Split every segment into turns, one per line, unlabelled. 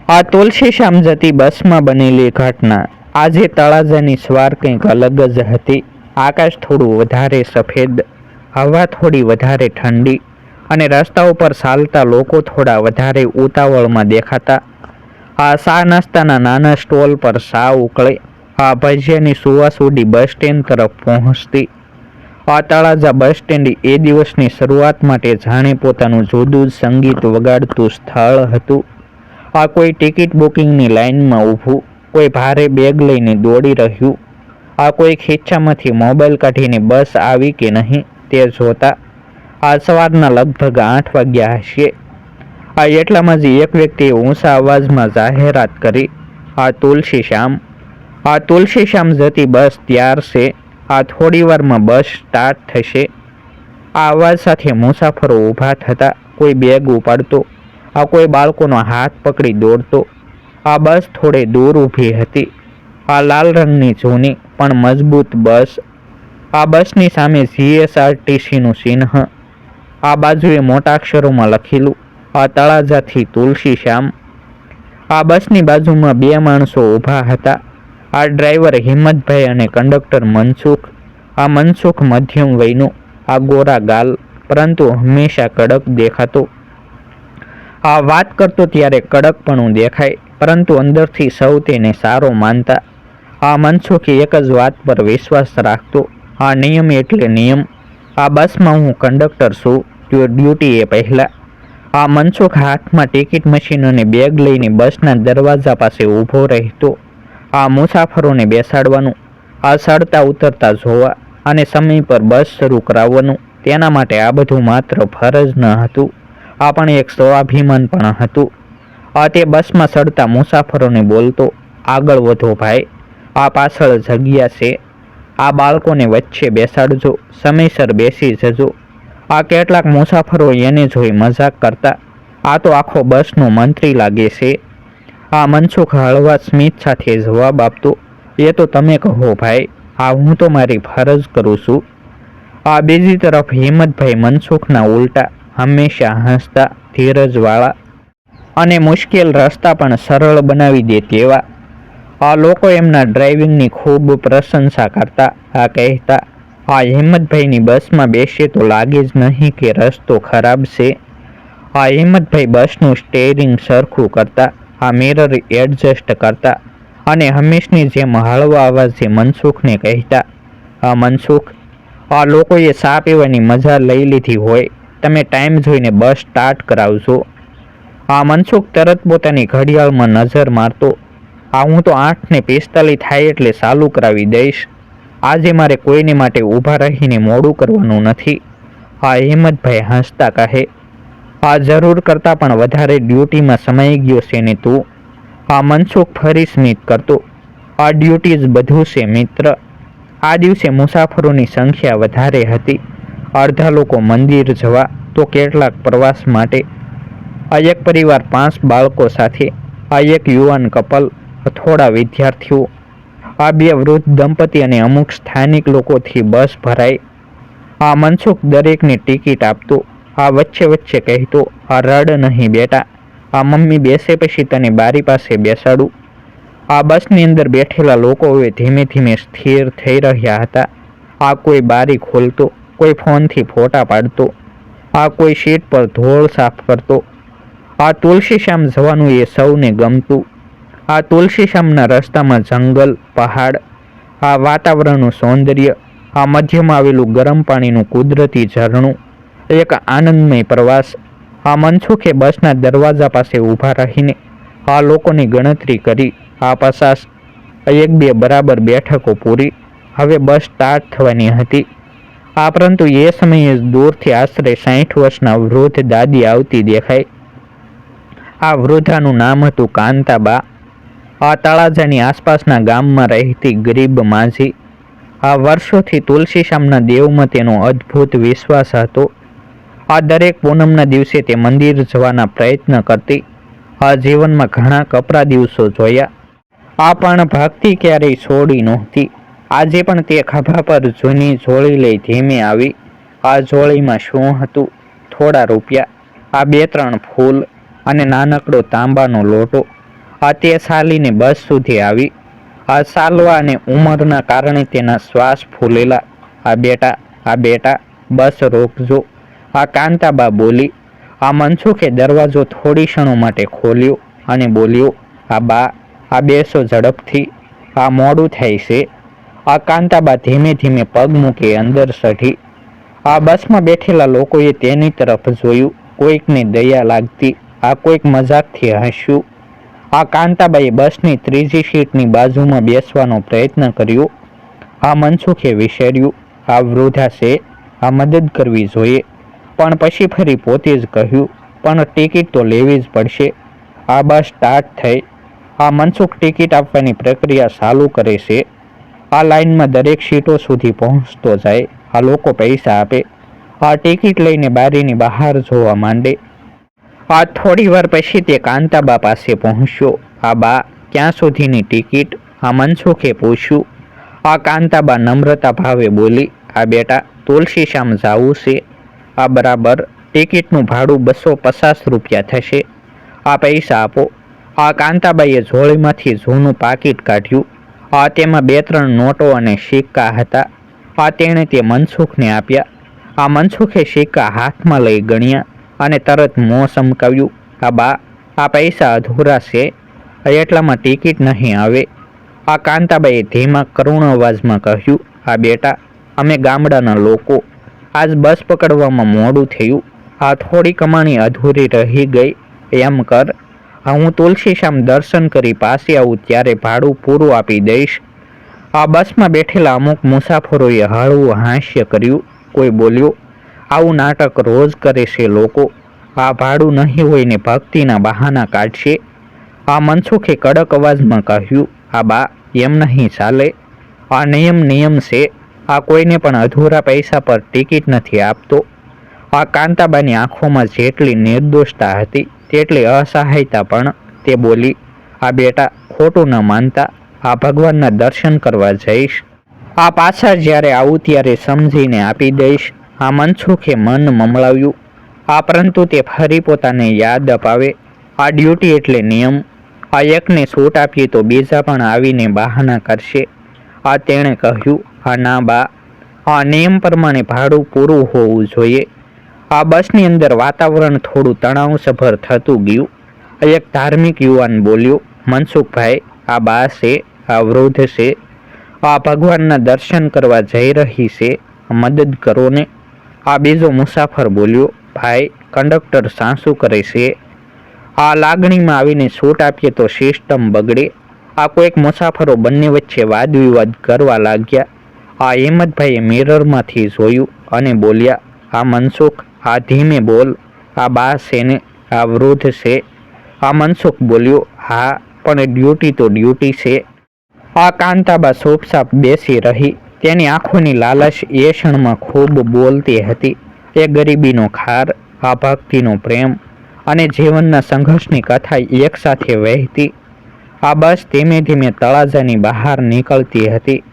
આ તુલસીશ્યામ જતી બસમાં બનેલી ઘટના. આજે તળાજાની સવાર કંઈક અલગ જ હતી. આકાશ થોડું વધારે સફેદ, હવા થોડી વધારે ઠંડી અને રસ્તા ઉપર ચાલતા લોકો થોડા વધારે ઉતાવળમાં દેખાતા. આ ચા નાસ્તાના નાના સ્ટોલ પર ચા ઉકળે, આ ભજીયાની સુવાસ ઉડી બસ સ્ટેન્ડ તરફ પહોંચતી. આ તળાજા બસ સ્ટેન્ડ એ દિવસની શરૂઆત માટે જાણે પોતાનું જુદું જ સંગીત વગાડતું સ્થળ હતું. આ કોઈ ટિકિટ બુકિંગની લાઇનમાં ઊભું, કોઈ ભારે બેગ લઈને દોડી રહ્યું, આ કોઈ ખીચામાંથી મોબાઈલ કાઢીને બસ આવી કે નહીં તે જોતા. આ સવારના લગભગ 8 વાગ્યા હશે. આ એટલામાં જ એક વ્યક્તિએ ઊંચા અવાજમાં જાહેરાત કરી, આ તુલસીશ્યામ. આ તુલસીશ્યામ જતી બસ તૈયાર છે. આ થોડીવારમાં બસ સ્ટાર્ટ થશે. આ અવાજ સાથે મુસાફરો ઊભા થતા, કોઈ બેગ ઉપાડતો, આ કોઈ બાળકોનો હાથ પકડી દોડતો. આ બસ થોડે દૂર ઊભી હતી. આ લાલ રંગની જૂની પણ મજબૂત બસ. આ બસની સામે GSRTCનું ચિહ્ન. આ બાજુએ મોટા અક્ષરોમાં લખેલું, આ તળાજાથી તુલસીશ્યામ. આ બસની બાજુમાં 2 માણસો ઊભા હતા. આ ડ્રાઈવર હિંમતભાઈ અને કંડક્ટર મનસુખ. આ મનસુખ મધ્યમ વયનો, આ ગોરા ગાલ, પરંતુ હંમેશા કડક દેખાતો. આ વાત કરતો ત્યારે કડકપણું દેખાય, પરંતુ અંદરથી સૌ તેને સારો માનતા. આ મનસુખ એક જ વાત પર વિશ્વાસ રાખતો, આ નિયમ એટલે નિયમ. આ બસમાં હું કંડક્ટર છું, ડ્યુટી એ પહેલાં. આ મનસુખ હાથમાં ટિકિટ મશીન અને બેગ લઈને બસના દરવાજા પાસે ઊભો રહેતો. આ મુસાફરોને બેસાડવાનું, આ ચડતા ઉતરતા જોવા અને સમય પર બસ શરૂ કરાવવાનું, તેના માટે આ બધું માત્ર ફરજ ન હતું, આ પણ એક સ્વાભિમાન પણ હતું. આ તે બસમાં ચડતા મુસાફરોને બોલતો, આગળ વધો ભાઈ, આ પાછળ જગ્યા છે, આ બાળકોને વચ્ચે બેસાડજો, સમયસર બેસી જજો. આ કેટલાક મુસાફરો એને જોઈ મજાક કરતા, આ તો આખો બસનો મંત્રી લાગે છે. આ મનસુખ હળવા સ્મિત સાથે જવાબ આપતો, એ તો તમે કહો ભાઈ, આ હું તો મારી ફરજ કરું છું. આ બીજી તરફ હિંમતભાઈ મનસુખના ઉલટા, હંમેશા હસતા, ધીરજવાળા અને મુશ્કેલ રસ્તા પણ સરળ બનાવી દે તેવા. આ લોકો એમના ડ્રાઇવિંગની ખૂબ પ્રશંસા કરતા. આ કહેતા, આ હિંમતભાઈની બસમાં બેસીએ તો લાગે જ નહીં કે રસ્તો ખરાબ છે. આ હિંમતભાઈ બસનું સ્ટેરિંગ સરખું કરતા, આ મિરર એડજસ્ટ કરતા અને હંમેશની જેમ હળવા અવાજે મનસુખને કહેતા, આ મનસુખ, આ લોકોએ ચા પીવાની મજા લઈ લીધી હોય, તમે ટાઈમ જોઈને બસ સ્ટાર્ટ કરાવજો. આ મનસુખ તરત પોતાની ઘડિયાળમાં નજર મારતો, આ હું તો 8:45 થાય એટલે ચાલુ કરાવી દઈશ. આજે મારે કોઈને માટે ઊભા રહીને મોડું કરવાનું નથી. આ હિંમતભાઈ હસતા કહે, આ જરૂર કરતાં પણ વધારે ડ્યુટીમાં સમાઈ ગયો છે ને તું. આ મનસુખ ફરી સ્મિત કરતો, આ ડ્યુટી જ બધું છે મિત્ર. આ દિવસે મુસાફરોની સંખ્યા વધારે હતી. અડધા લોકો મંદિર જવા, તો કેટલાક પ્રવાસ માટે. આ એક પરિવાર 5 બાળકો સાથે, આ એક યુવાન કપલ, થોડા વિદ્યાર્થીઓ, આ 2 વૃદ્ધ દંપતી અને અમુક સ્થાનિક લોકોથી બસ ભરાઈ. આ મનસુખ દરેકને ટિકિટ આપતો. આ વચ્ચે વચ્ચે કહેતો, આ રડ નહીં બેટા, આ મમ્મી બેસે પછી તને બારી પાસે બેસાડું. આ બસની અંદર બેઠેલા લોકો હવે ધીમે ધીમે સ્થિર થઈ રહ્યા હતા. આ કોઈ બારી ખોલતો, કોઈ ફોનથી ફોટા પાડતો, આ કોઈ સીટ પર ધૂળ સાફ કરતો. આ તુલસીશ્યામ જવાનું એ સૌને ગમતું. આ તુલસીશ્યામના રસ્તામાં જંગલ, પહાડ, આ વાતાવરણનું સૌંદર્ય, આ મધ્યમાં આવેલું ગરમ પાણીનું કુદરતી ઝરણું, એક આનંદમય પ્રવાસ. આ મનસુખે બસના દરવાજા પાસે ઊભા રહીને આ લોકોની ગણતરી કરી. આ 50, 1-2 બરાબર બેઠકો પૂરી. હવે બસ સ્ટાર્ટ થવાની હતી. આ પરંતુ એ સમયે દૂરથી આશરે 60 વર્ષના વૃદ્ધ દાદી આવતી દેખાઈ. આ વૃદ્ધાનું નામ હતું કાંતાબા. આ તળાજાની આસપાસના ગામમાં રહેતી ગરીબ માજી. આ વર્ષોથી તુલસીશ્યામના દેવમાં તેનો અદ્ભુત વિશ્વાસ હતો. આ દરેક પૂનમના દિવસે તે મંદિર જવાના પ્રયત્ન કરતી. આ જીવનમાં ઘણા કપરા દિવસો જોયા, આ પણ ભક્તિ ક્યારેય છોડી નહોતી. આજે પણ તે ખભા પર જૂની જોળી લઈ ધીમે આવી. આ જોળીમાં શું હતું? થોડા રૂપિયા, આ 2-3 ફૂલ અને નાનકડો તાંબાનો લોટો. તે ચાલીને બસ સુધી આવી. ચાલવા અને ઉંમરના કારણે તેના શ્વાસ ફૂલેલા. આ બેટા બસ રોકજો, કાંતાબા બોલી. મનસુખે દરવાજો થોડી ક્ષણો માટે ખોલ્યો અને બોલ્યો, બા, બેસો ઝડપથી, મોડું થાય છે. કાંતાબા ધીમે ધીમે પગ મૂકી અંદર ચઢી. બસમાં બેઠેલા લોકોએ તેની તરફ જોયું. કોઈકને દયા લાગતી, કોઈક મજાકથી હસ્યું. કાંતાબાએ બસની ત્રીજી સીટની બાજુમાં બેસવાનો પ્રયત્ન કર્યો. મનસુખે વિચાર્યું, વૃદ્ધા છે, મદદ કરવી જોઈએ. પણ પછી ફરી પોતે જ કહ્યું, પણ ટિકિટ તો લેવી જ પડશે. બસ સ્ટાર્ટ થઈ. મનસુખ ટિકિટ આપવાની પ્રક્રિયા ચાલુ કરે છે. લાઇનમાં દરેક સીટો સુધી પહોંચતો જાય. લોકો પૈસા આપે. ટિકિટ લઈને બારીની બહાર જોવા માંડે. થોડી વાર પછી તે કાંતાબા પાસે પહોંચ્યો. બા, ક્યાં સુધીની ટિકિટ? મનસુખે પૂછ્યું. કાંતાબા નમ્રતા ભાવે બોલી, બેટા, તુલસીશ્યામ જાવું છે. બરાબર, ટિકિટનું ભાડું 250 રૂપિયા થશે. પૈસા આપો. કાંતાબાઈએ જોડીમાંથી જૂનું પાકીટ કાઢ્યું. તેમાં 2-3 નોટો અને સિક્કા હતા. તેણે તે મનસુખને આપ્યા. મનસુખે સિક્કા હાથમાં લઈ ગણ્યા અને તરત મોં સમકાવ્યું. બા, પૈસા અધૂરા છે, એટલામાં ટિકિટ નહીં આવે. કાંતાબાઈએ ધીમા કરુણ અવાજમાં કહ્યું, બેટા, અમે ગામડાના લોકો, આજ બસ પકડવામાં મોડું થયું. થોડી કમાણી અધૂરી રહી ગઈ. એમ કર, હું તુલસીશ્યામ દર્શન કરી પાસે આવું ત્યારે ભાડું પૂરું આપી દઈશ. બસમાં બેઠેલા અમુક મુસાફરોએ હળવું હાસ્ય કર્યું. કોઈ બોલ્યો, આવું નાટક રોજ કરે છે લોકો. ભાડું નહીં હોય ને ભક્તિના બહાના કાઢશે. મનસુખે કડક અવાજમાં કહ્યું, બા, એમ નહીં ચાલે. નિયમ છે. કોઈને પણ અધૂરા પૈસા પર ટિકિટ નથી આપતો. કાંતાબાની આંખોમાં જેટલી નિર્દોષતા હતી તેટલી અસહાયતા પણ. તે બોલી, બેટા, ખોટું ન માનતા. ભગવાનના દર્શન કરવા જઈશ. પાછા જ્યારે આવું ત્યારે સમજીને આપી દઈશ. મનસુખે મન મમળાવ્યું. પરંતુ તે ફરી પોતાને યાદ અપાવે, ડ્યુટી એટલે નિયમ. એકને છૂટ આપીએ તો બીજા પણ આવીને બહાના કરશે. તેણે કહ્યું, ના બા, નિયમ પ્રમાણે ભાડું પૂરું હોવું જોઈએ. બસની અંદર વાતાવરણ થોડું તણાવસભર થતું ગયું. એક ધાર્મિક યુવાન બોલ્યો, મનસુખભાઈ, બા છે, વૃદ્ધ છે, ભગવાનના દર્શન કરવા જઈ રહી છે, મદદ કરો ને. બીજો મુસાફર બોલ્યો, ભાઈ, કંડક્ટર સાસુ કરે છે. લાગણીમાં આવીને છૂટ આપીએ તો સિસ્ટમ બગડે. કોઈક મુસાફરો બંને વચ્ચે વાદ વિવાદ કરવા લાગ્યા. હિંમતભાઈએ મિરરમાંથી જોયું અને બોલ્યા, મનસુખ, ધીમે બોલ. બા છે ને, વૃદ્ધ છે. મનસુખ બોલ્યો, હા, પણ ડ્યુટી તો ડ્યુટી છે. કાંતાબા ચૂપચાપ બેસી રહી. તેની આંખોની લાલચ એ ક્ષણમાં ખૂબ બોલતી હતી. એ ગરીબીનો ખાર, ભક્તિનો પ્રેમ અને જીવનના સંઘર્ષની કથા એકસાથે વહેતી. બસ ધીમે ધીમે તળાજાની બહાર નીકળતી હતી.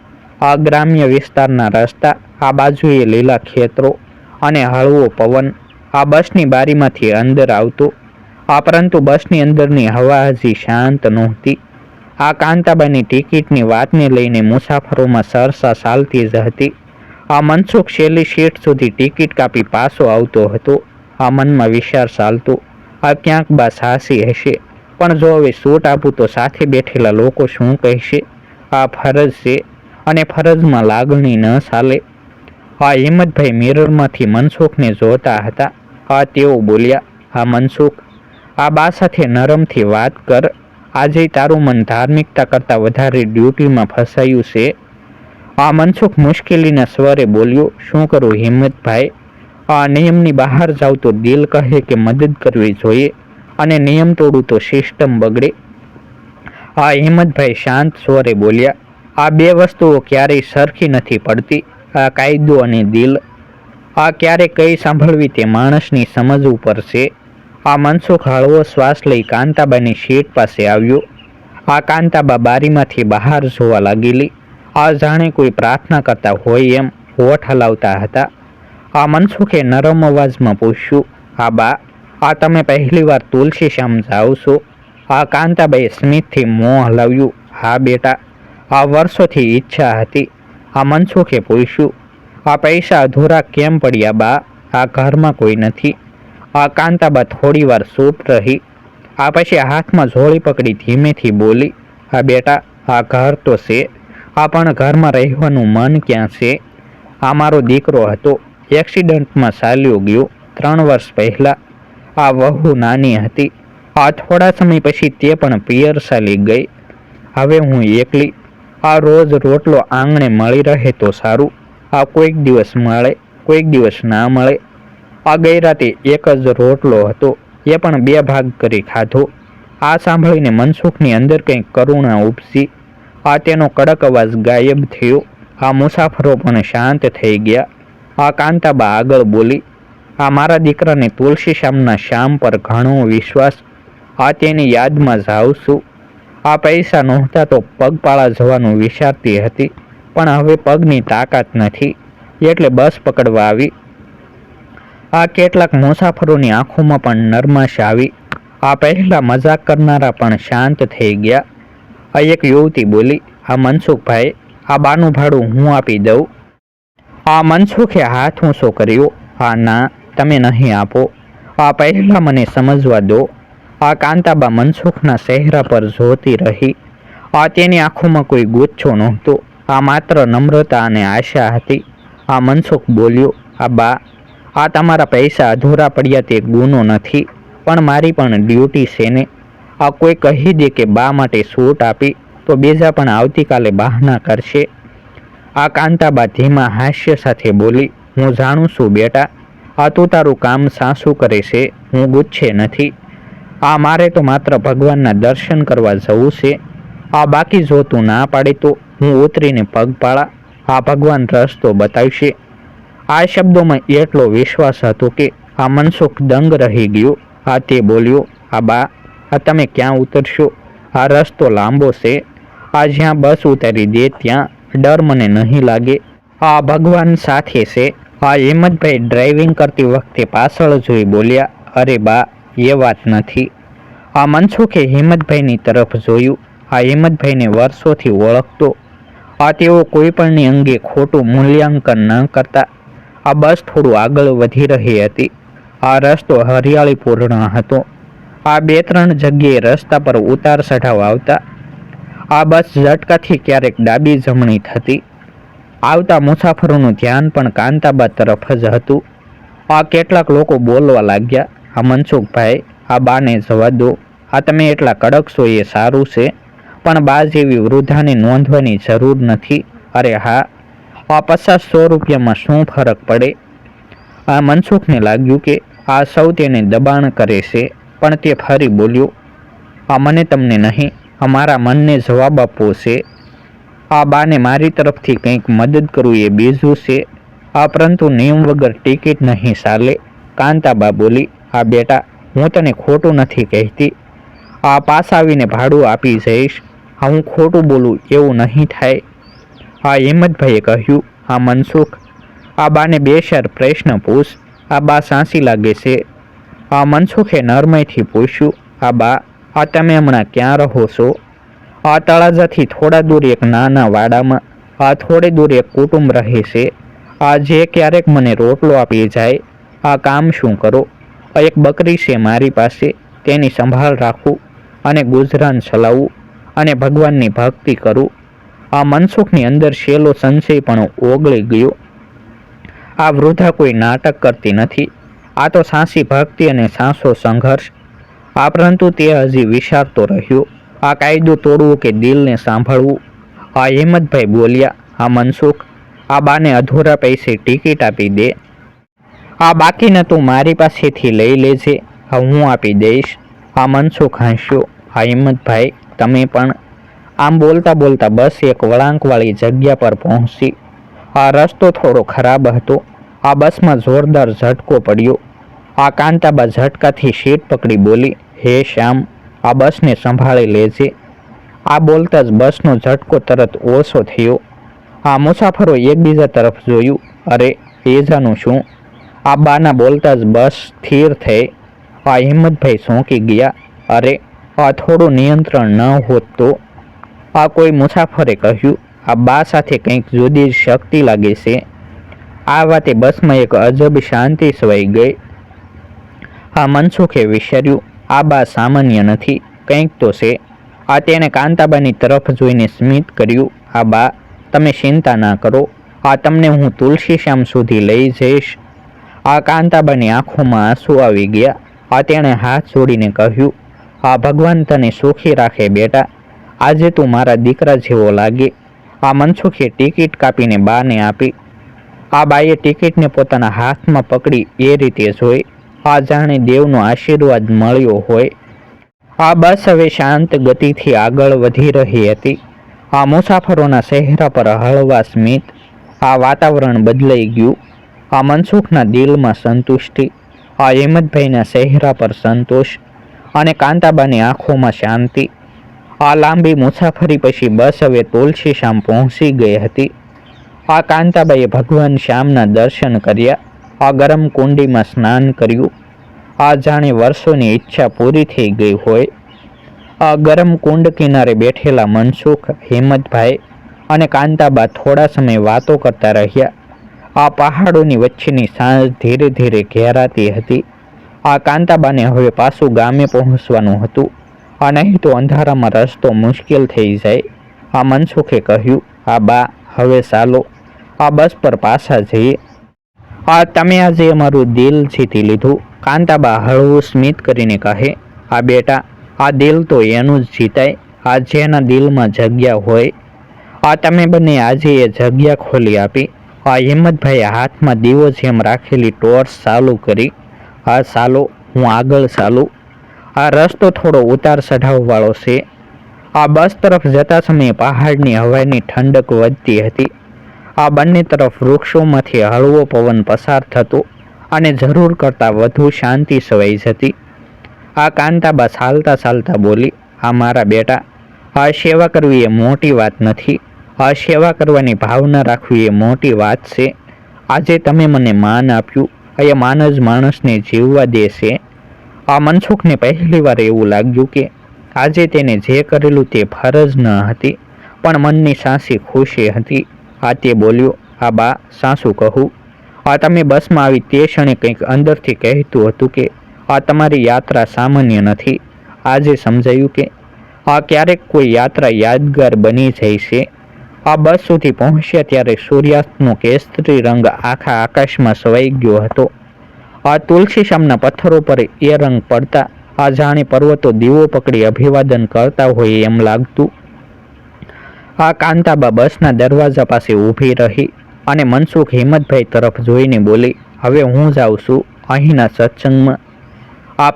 ગ્રામ્ય વિસ્તારના રસ્તા, બાજુએ લીલા ખેતરો અને હળવો પવન. બસની બારીમાંથી અંદર આવતો. પરંતુ બસની અંદરની હવા હજી શાંત નહોતી. કાંતાબાની ટિકિટની વાતને લઈને મુસાફરોમાં ચર્ચા ચાલતી જ હતી. મનસુખ છેલ્લી સીટ સુધી ટિકિટ કાપી પાછો આવતો હતો. મનમાં વિચાર ચાલતો, ક્યાંક બા સાહસી હશે, પણ જો હવે છૂટ આપું તો સાથે બેઠેલા લોકો શું કહેશે. ફરજ છે અને ફરજમાં લાગણી ન ચાલે. હિંમતભાઈ મિરરમાંથી મનસુખને જોતા હતા. તેઓ બોલ્યા, મનસુખ, બા સાથે નરમથી વાત કર. આજે તારું મન ધાર્મિકતા કરતાં વધારે ડ્યુટીમાં ફસાયું છે. મનસુખ મુશ્કેલીના સ્વરે બોલ્યો, શું કરું હિંમતભાઈ? નિયમની બહાર જાવ તો દિલ કહે કે મદદ કરવી જોઈએ અને નિયમ તોડું તો સિસ્ટમ બગડે. હિંમતભાઈ શાંત સ્વરે બોલ્યા, બે વસ્તુઓ ક્યારેય સરખી નથી પડતી, કાયદો અને દિલ. ક્યારે કઈ સાંભળવી તે માણસની સમજ ઉપર છે. મનસુખ હળવો શ્વાસ લઈ કાંતાબાની સીટ પાસે આવ્યો. કાંતાબા બારીમાંથી બહાર જોવા લાગેલી. જાણે કોઈ પ્રાર્થના કરતા હોય એમ હોઠ હલાવતા હતા. મનસુખે નરમ અવાજમાં પૂછ્યું, બા, તમે પહેલી વાર તુલસીશ્યામ જાઓ છો? આ કાંતાબાઈએ સ્મિતથી મોં હલાવ્યું. હા બેટા, આ વર્ષોથી ઈચ્છા હતી. આ મનસુખે પૂછ્યું. આ પૈસા અધૂરા કેમ પડ્યા બા? આ ઘરમાં કોઈ નથી. આ કાંતાબા થોડી વાર ચૂપ રહી. આ પછી હાથમાં ઝોળી પકડી ધીમેથી બોલી. હા બેટા, આ ઘર તો છે, આ પણ ઘરમાં રહેવાનું મન ક્યાં છે? આ મારો દીકરો હતો, એક્સિડન્ટમાં ચાલ્યો ગયો 3 વર્ષ પહેલાં. આ વહુ નાની હતી. આ થોડા સમય પછી તે પણ પિયર ચાલી ગઈ. હવે હું એકલી. આ રોજ રોટલો આંગણે મળી રહે તો સારું. આ કોઈક દિવસ મળે, કોઈક દિવસ ના મળે. આ ગઈ રાતે એક જ રોટલો હતો, એ પણ 2 ભાગ કરી ખાધો. આ સાંભળીને મનસુખની અંદર કંઈક કરુણા ઉપસી. આ તેનો કડક અવાજ ગાયબ થયો. આ મુસાફરો પણ શાંત થઈ ગયા. આ કાંતાબા આગળ બોલી. આ મારા દીકરાને તુલસી શ્યામના શ્યામ પર ઘણો વિશ્વાસ. આ તેની યાદમાં જાઉં છું. આ પૈસા નહોતા તો પગપાળા જવાનું વિચારતી હતી, પણ હવે પગની તાકાત નથી, એટલે બસ પકડવા આવી. આ કેટલાક મુસાફરોની આંખોમાં પણ નરમાશ આવી. આ પહેલા મજાક કરનારા પણ શાંત થઈ ગયા. આ એક યુવતી બોલી. આ મનસુખભાઈ, આ બાનું ભાડું હું આપી દઉં. આ મનસુખે હાથ ઊંચો કર્યો. હા ના, તમે નહીં આપો. આ પહેલા મને સમજવા દો. આ કાંતાબા મનસુખના ચહેરા પર જોતી રહી. આ તેની આંખોમાં કોઈ ગુચ્છો નહોતો, આ માત્ર નમ્રતા અને આશા હતી. આ મનસુખ બોલ્યો. આ બા, આ તમારા પૈસા અધૂરા પડ્યા તે ગુનો નથી, પણ મારી પણ ડ્યુટી છે ને. આ કોઈ કહી દે કે બા માટે છૂટ આપી તો બીજા પણ આવતીકાલે બહાના કરશે. આ કાંતાબા ધીમા હાસ્ય સાથે બોલી. હું જાણું છું બેટા, આ તું તારું કામ સાસુ કરે છે, હું ગુસ્સે નથી. આ મારે તો માત્ર ભગવાનના દર્શન કરવા જવું છે. આ બાકી જો તું ના પાડે તો હું ઉતરીને પગપાળા. આ ભગવાન રસ્તો બતાવશે. આ શબ્દોમાં એટલો વિશ્વાસ હતો કે આ મનસુખ દંગ રહી ગયો. આ તે બોલ્યો. આ બા, આ તમે ક્યાં ઉતરશો? આ રસ્તો લાંબો છે. આ જ્યાં બસ ઉતારી દે ત્યાં ડર મને નહીં લાગે. આ ભગવાન સાથે છે. આ હિંમતભાઈ ડ્રાઇવિંગ કરતી વખતે પાછળ જોઈ બોલ્યા. અરે બા, એ વાત નથી. આ મનસુખે હિંમતભાઈની તરફ જોયું. આ હિંમતભાઈને વર્ષોથી ઓળખતો. આ તેઓ કોઈપણની અંગે ખોટું મૂલ્યાંકન ન કરતા. આ બસ થોડું આગળ વધી રહી હતી. આ રસ્તો હરિયાળીપૂર્ણ હતો. આ 2-3 જગ્યાએ રસ્તા પર ઉતાર ચઢાવ આવતા. આ બસ ઝટકાથી ક્યારેક ડાબી જમણી થતી. આવતા મુસાફરોનું ધ્યાન પણ કાંતાબા તરફ જ હતું. આ કેટલાક લોકો બોલવા લાગ્યા. આ મનસુખભાઈ, આ બાને જવા દો. આ તમે એટલા કડક છો એ સારું છે, પણ બા જેવી વૃદ્ધાને નોંધવાની જરૂર નથી. અરે હા, આ 50-100 રૂપિયામાં શું ફરક પડે? આ મનસુખને લાગ્યું કે આ સૌ તેને દબાણ કરે છે, પણ તે ફરી બોલ્યો. આ મને તમને નહીં, અમારા મનને જવાબ આપવો છે. આ બાને મારી તરફથી કંઈક મદદ કરવું એ બીજું છે. આ પરંતુ નિયમ વગર ટિકિટ નહીં ચાલે. કાંતાબા બોલી. આ બેટા, હું તને ખોટું નથી કહેતી. આ પાસ આવીને ભાડું આપી જઈશ. આ હું ખોટું બોલું એવું નહીં થાય. આ હિંમતભાઈએ કહ્યું. આ મનસુખ, આ બાને 2-4 પ્રશ્ન પૂછ. આ બા સાંસી લાગે છે. આ મનસુખે નરમાઈથી પૂછ્યું. આ બા, આ તમે હમણાં ક્યાં રહો છો? આ તળાજાથી થોડા દૂર એક નાના વાડામાં. આ થોડે દૂર એક કુટુંબ રહે છે. આ જે ક્યારેક મને રોટલો આપી જાય. આ કામ શું કરો? એક બકરી છે મારી પાસે, તેની સંભાળ રાખું અને ગુજરાન ચલાવવું અને ભગવાનની ભક્તિ કરું. આ મનસુખની અંદર શેલો સંશય પણ ઓગળી ગયો. આ વૃદ્ધા કોઈ નાટક કરતી નથી. આ તો સાચી ભક્તિ અને સાચો સંઘર્ષ. આ પરંતુ તે હજી વિચારતો રહ્યો. આ કાયદો તોડવો કે દિલને સાંભળવું? આ હિંમતભાઈ બોલ્યા. આ મનસુખ, આ બાને અધૂરા પૈસે ટિકિટ આપી દે. આ બાકીને તું મારી પાસેથી લઈ લેજે, હું આપી દઈશ. આ મનસુખ હસ્યો. આ હિંમતભાઈ, તમે પણ. આમ બોલતા બોલતા બસ એક વળાંકવાળી જગ્યા પર પહોંચી. આ રસ્તો થોડો ખરાબ હતો. આ બસમાં જોરદાર ઝટકો પડ્યો. આ કાંતાબા ઝટકાથી સીટ પકડી બોલી. હે શ્યામ, આ બસને સંભાળી લેજે. આ બોલતા જ બસનો ઝટકો તરત ઓછો થયો. આ મુસાફરો એકબીજા તરફ જોયું. અરે, એજાનું શું? આ બાના બોલતા જ બસ સ્થિર થઈ. આ હિંમતભાઈ ચોંકી ગયા. અરે, થોડું નિયંત્રણ ન હોત તો. કોઈ મુસાફરે કહ્યું, આ બા સાથે કંઈક જુદી જ શક્તિ લાગે છે. આ વાતે બસમાં એક અજબ શાંતિ છવાઈ ગઈ. મનસુખે વિચાર્યું, આ બા સામાન્ય નથી, કંઈક તો છે. તેણે કાંતાબાની તરફ જોઈને સ્મિત કર્યું. બા, તમે ચિંતા ના કરો, તમને હું તુલસીશ્યામ સુધી લઈ જઈશ. કાંતાબાની આંખોમાં આંસુ આવી ગયા. તેણે હાથ જોડીને કહ્યું, ભગવાન તને સુખી રાખે બેટા, આજે તું મારા દીકરા જેવો લાગે. મનસુખે ટિકિટ કાપીને બાને આપી. બાએ ટિકિટને પોતાના હાથમાં પકડી એ રીતે જોઈ, જાણે દેવનો આશીર્વાદ મળ્યો હોય. બસ હવે શાંત ગતિથી આગળ વધી રહી હતી. મુસાફરોના ચહેરા પર હળવા સ્મિત. વાતાવરણ બદલાઈ ગયું. મનસુખના દિલમાં સંતુષ્ટિ, હિંમતભાઈના ચહેરા પર સંતોષ અને કાંતાબાની આંખોમાં શાંતિ. લાંબી મુસાફરી પછી બસ હવે તુલસીશ્યામ પહોંચી ગઈ હતી. કાંતાબાઈએ ભગવાન શ્યામના દર્શન કર્યા. ગરમ કુંડીમાં સ્નાન કર્યું. જાણે વર્ષોની ઈચ્છા પૂરી થઈ ગઈ હોય. ગરમ કુંડ કિનારે બેઠેલા મનસુખ, હિંમતભાઈ અને કાંતાબા થોડા સમય વાતો કરતા રહ્યા. પહાડોની વચ્ચેની સાંજ ધીરે ધીરે ઘેરાતી હતી. કાંતાબાને હવે પાછું ગામે પહોંચવાનું હતું. નહીં તો અંધારામાં રસ્તો મુશ્કેલ થઈ જાય. મનસુખે કહ્યું, બા, હવે ચાલો, બસ પર પાછા જઈએ. તમે આજે અમારું દિલ જીતી લીધું. કાંતાબા હળવું સ્મિત કરીને કહે, બેટા, આ દિલ તો એનું જ જીતાય, જેના દિલમાં જગ્યા હોય. તમે બંને આજે એ જગ્યા ખોલી આપી. હિંમતભાઈએ હાથમાં દીવો જેમ રાખેલી ટોર્ચ ચાલુ કરી. ચાલો, હું આગળ ચાલું. રસ્તો થોડો ઉતાર ચઢાવવાળો છે. બસ તરફ જતા સમયે પહાડની હવાની ઠંડક વધતી હતી. બંને તરફ વૃક્ષોમાંથી હળવો પવન પસાર થતો અને જરૂર કરતાં વધુ શાંતિ છવાઈ જતી. કાંતાબા ચાલતા ચાલતા બોલી, મારા બેટા, સેવા કરવી એ મોટી વાત નથી. સેવા કરવાની ભાવના રાખવી એ મોટી વાત છે. આજે તમે મને માન આપ્યું, એ માન જ માણસને જીવવા દે છે. મનસુખને પહેલી વાર એવું લાગ્યું કે આજે તેને જે કરેલું તે ફરજ ન હતી, પણ મનની સાચી ખુશી હતી. તે બોલ્યો, બા, સાસુ કહું, તમે બસમાં આવી તે ક્ષણે કંઈક અંદરથી કહેતું હતું કે તમારી યાત્રા સામાન્ય નથી. આજે સમજાયું કે ક્યારેક કોઈ યાત્રા યાદગાર બની જાય છે. બસ સુધી પહોંચ્યા ત્યારે સૂર્યાસ્તનો કેસરી રંગ આખા આકાશમાં છવાઈ ગયો હતો. તુલસીશ્યામના પથ્થરો પર એ રંગ પડતા જાણે પર્વતો દીવો પકડી અભિવાદન કરતા હોય એમ લાગતું. કાંતાબા બસના દરવાજા પાસે ઊભી રહી અને મનસુખ હિંમતભાઈ તરફ જોઈને બોલી, હવે હું જાઉં છું અહીંના સત્સંગમાં.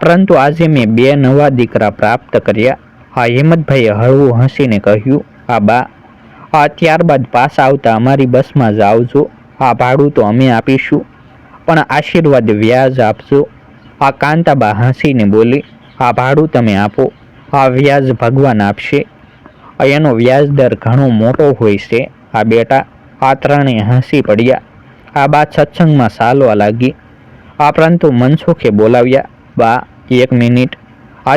પરંતુ આજે મેં 2 નવા દીકરા પ્રાપ્ત કર્યા. હિંમતભાઈએ હળવું હસીને કહ્યું, બા, ત્યારબાદ પાછા આવતા અમારી બસમાં જ આવજો. ભાડું તો અમે આપીશું, પણ આશીર્વાદ વ્યાજ આપજો. કાંતાબા હસીને બોલી, ભાડું તમે આપો, વ્યાજ ભગવાન આપશે. એનો વ્યાજ દર ઘણો મોટો હોય છે. બેટા, ત્રણેય હસી પડ્યા. બા સત્સંગમાં ચાલવા લાગી. પરંતુ મનસુખે બોલાવ્યા, બા, 1 મિનિટ.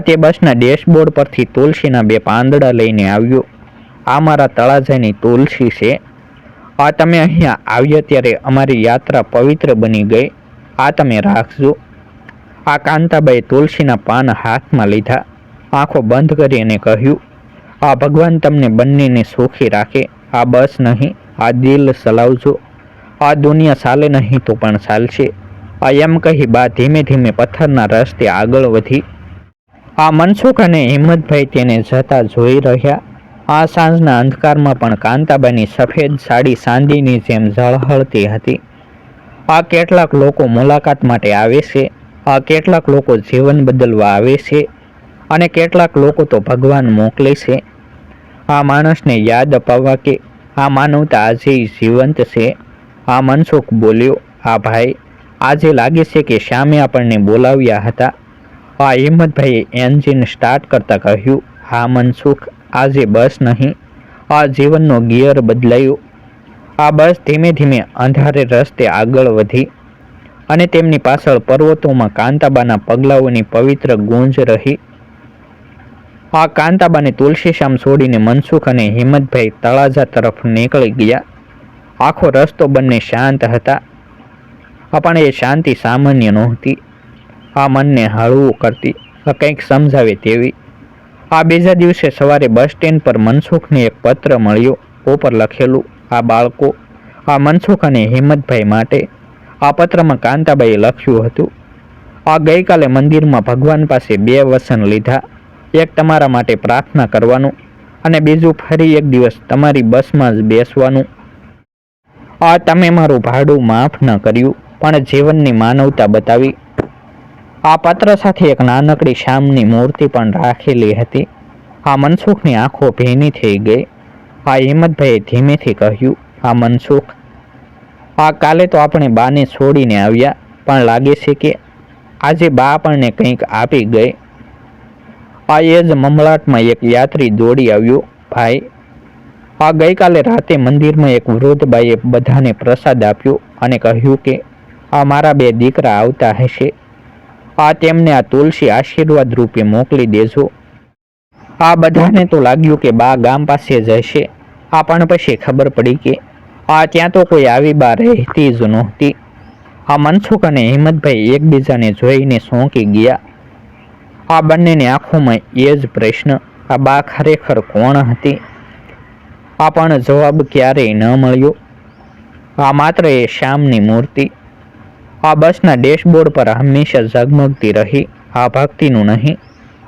તે બસના ડેશબોર્ડ પરથી તુલસીના 2 પાંદડા લઈને આવ્યો. મારા તળાજાની તુલસી છે. તમે અહીંયા આવ્યા ત્યારે અમારી યાત્રા પવિત્ર બની ગઈ. તમે રાખજો. કાંતાબાએ તુલસીના પાન હાથમાં લીધા. આંખો બંધ કરી અને કહ્યું, ભગવાન તમને બંનેને સુખી રાખે. બસ નહીં, દિલ ચલાવજો. દુનિયા ચાલે નહીં તો પણ ચાલશે. એમ કહી બા ધીમે ધીમે પથ્થરના રસ્તે આગળ વધી. મનસુખ અને હિંમતભાઈ તેને જતા જોઈ રહ્યા. સાંજના અંધકારમાં પણ કાંતાબાની સફેદ સાડી ચાંદીની જેમ ઝળહળતી હતી. કેટલાક લોકો મુલાકાત માટે આવે છે, કેટલાક લોકો જીવન બદલવા આવે છે, અને કેટલાક લોકો તો ભગવાન મોકલે છે. માણસને યાદ અપાવવા કે માનવતા આજે જીવંત છે. મનસુખ બોલ્યો, ભાઈ, આજે લાગે છે કે શ્યામે આપણને બોલાવ્યા હતા. હિંમતભાઈએ એન્જિન સ્ટાર્ટ કરતા કહ્યું, મનસુખ, આજે બસ નહીં, જીવનનો ગિયર બદલાયો. બસ ધીમે ધીમે અંધારે રસ્તે આગળ વધી અને તેમની પાછળ પર્વતોમાં કાંતાબાના પગલાઓની પવિત્ર ગૂંજ રહી. આ કાંતાબાને તુલસીશ્યામ છોડીને મનસુખ અને હિંમતભાઈ તળાજા તરફ નીકળી ગયા. આખો રસ્તો બંને શાંત હતા, પણ એ શાંતિ સામાન્ય નહોતી. આ મનને હળવું કરતી, કંઈક સમજાવે તેવી. આ બીજા દિવસે સવારે બસ સ્ટેન્ડ પર મનસુખને એક પત્ર મળ્યો. ઉપર લખેલું, આ બાળકો, આ મનસુખ અને હિંમતભાઈ માટે. આ પત્રમાં કાંતાબાઈએ લખ્યું હતું, આ ગઈકાલે મંદિરમાં ભગવાન પાસે 2 વચન લીધા. એક તમારા માટે પ્રાર્થના કરવાનું અને બીજું ફરી એક દિવસ તમારી બસમાં જ બેસવાનું. આ તમે મારું ભાડું માફ ન કર્યું, પણ જીવનની માનવતા બતાવી. આ પત્ર સાથે એક નાનકડી શામની મૂર્તિ પણ રાખેલી હતી. આ મનસુખની આંખો ભીની થઈ ગઈ. આ હિંમતભાઈએ ધીમેથી કહ્યું, આ મનસુખ, આ કાલે તો આપણે બાને છોડીને આવ્યા, પણ લાગે છે કે આજે બા આપણને કંઈક આપી ગઈ. આ એ જ મમલાટમાં એક યાત્રી દોડી આવ્યો. ભાઈ, આ ગઈકાલે રાતે મંદિરમાં એક વૃદ્ધ બાઈએ બધાને પ્રસાદ આપ્યો અને કહ્યું કે આ મારા 2 દીકરા આવતા હશે. આ તેમને આ તુલસી આશીર્વાદ રૂપે મોકલી દેજો. આ બધાને તો લાગ્યું કે બા ગામ પાસે જ હશે. આ પણ પછી ખબર પડી કે ત્યાં તો કોઈ આવી બા રહેતી જ નહોતી. આ મનસુખ અને હિંમતભાઈ એકબીજાને જોઈને ચોંકી ગયા. આ બંનેની આંખોમાં એ જ પ્રશ્ન, આ બા ખરેખર કોણ હતી? આ પણ જવાબ ક્યારેય ન મળ્યો. આ માત્ર એ શામની મૂર્તિ આ બસના ડેશબોર્ડ પર હંમેશા ઝગમગતી રહી. આ ભક્તિનું નહીં,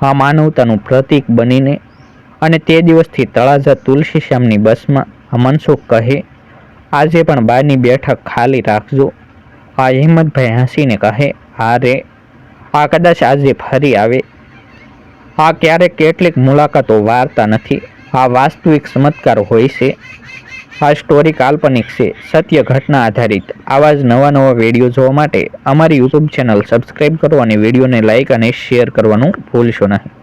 આ માનવતાનું પ્રતીક બનીને. અને તે દિવસથી તળાજા તુલસીશ્યામની બસમાં આ મનસુખ કહે, આજે પણ બાની બેઠક ખાલી રાખજો. આ હિંમતભાઈ હસીને કહે, હા રે, આ કદાચ આજે ફરી આવે. આ ક્યારેક કેટલીક મુલાકાતો વાર્તા નથી, આ વાસ્તવિક ચમત્કાર હોય છે. આ સ્ટોરી કાલ્પનિક છે, સત્ય ઘટના આધારિત. આવા જ નવા વિડીયો જોવા માટે અમારી યુટ્યુબ ચેનલ સબસ્ક્રાઈબ કરો અને વિડીયોને લાઇક અને શેર કરવાનું ભૂલશો નહીં.